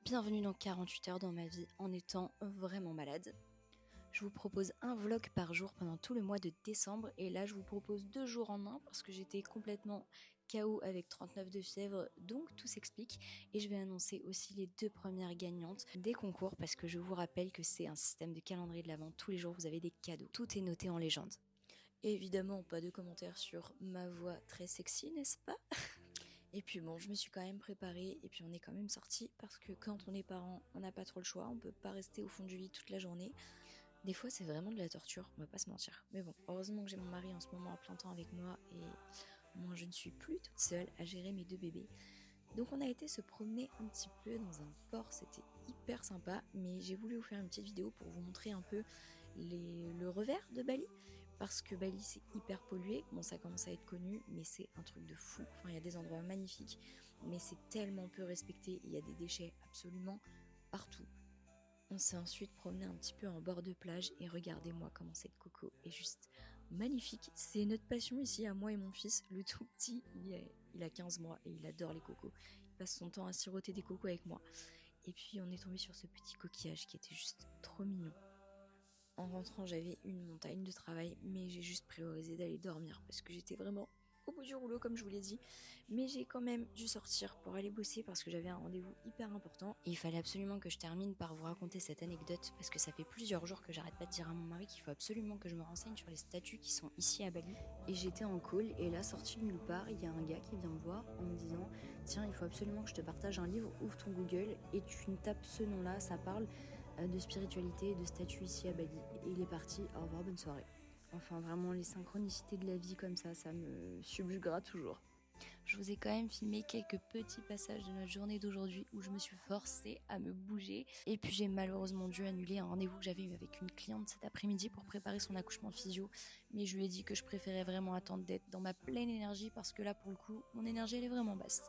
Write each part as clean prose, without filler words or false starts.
Bienvenue dans 48 heures dans ma vie en étant vraiment malade. Je vous propose un vlog par jour pendant tout le mois de décembre et là je vous propose 2 jours en un parce que j'étais complètement KO avec 39 de fièvre, donc tout s'explique. Et je vais annoncer aussi les 2 premières gagnantes des concours parce que je vous rappelle que c'est un système de calendrier de l'Avent, tous les jours vous avez des cadeaux. Tout est noté en légende. Et évidemment pas de commentaires sur ma voix très sexy, n'est-ce pas? Et puis bon, je me suis quand même préparée et puis on est quand même sortis parce que quand on est parent, on n'a pas trop le choix, on peut pas rester au fond du lit toute la journée. Des fois c'est vraiment de la torture, on va pas se mentir. Mais bon, heureusement que j'ai mon mari en ce moment à plein temps avec moi et moi je ne suis plus toute seule à gérer mes 2 bébés. Donc on a été se promener un petit peu dans un port, c'était hyper sympa, mais j'ai voulu vous faire une petite vidéo pour vous montrer un peu le revers de Bali, parce que Bali c'est hyper pollué, bon ça commence à être connu, mais c'est un truc de fou, enfin il y a des endroits magnifiques, mais c'est tellement peu respecté, il y a des déchets absolument partout. On s'est ensuite promené un petit peu en bord de plage et regardez-moi comment cette coco est juste magnifique. C'est notre passion ici à moi et mon fils, le tout petit, il a 15 mois et il adore les cocos. Il passe son temps à siroter des cocos avec moi. Et puis on est tombé sur ce petit coquillage qui était juste trop mignon. En rentrant j'avais une montagne de travail, mais j'ai juste priorisé d'aller dormir parce que j'étais vraiment au bout du rouleau comme je vous l'ai dit, mais j'ai quand même dû sortir pour aller bosser parce que j'avais un rendez-vous hyper important et il fallait absolument que je termine par vous raconter cette anecdote parce que ça fait plusieurs jours que j'arrête pas de dire à mon mari qu'il faut absolument que je me renseigne sur les statues qui sont ici à Bali. Et j'étais en call et là, sorti de nulle part, il y a un gars qui vient me voir en me disant tiens, il faut absolument que je te partage un livre, ouvre ton Google et tu tapes ce nom là, ça parle de spiritualité et de statues ici à Bali. Et il est parti, au revoir, bonne soirée. Enfin vraiment les synchronicités de la vie comme ça me subjuguera toujours. Je vous ai quand même filmé quelques petits passages de notre journée d'aujourd'hui où je me suis forcée à me bouger. Et puis j'ai malheureusement dû annuler un rendez-vous que j'avais eu avec une cliente cet après-midi pour préparer son accouchement physio. Mais je lui ai dit que je préférais vraiment attendre d'être dans ma pleine énergie parce que là pour le coup, mon énergie elle est vraiment basse.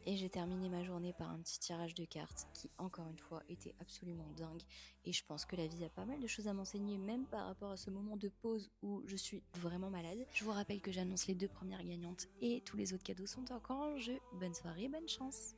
Et j'ai terminé ma journée par un petit tirage de cartes qui, encore une fois, était absolument dingue. Et je pense que la vie a pas mal de choses à m'enseigner, même par rapport à ce moment de pause où je suis vraiment malade. Je vous rappelle que j'annonce les 2 premières gagnantes et tous les autres cadeaux sont encore en jeu. Bonne soirée, bonne chance!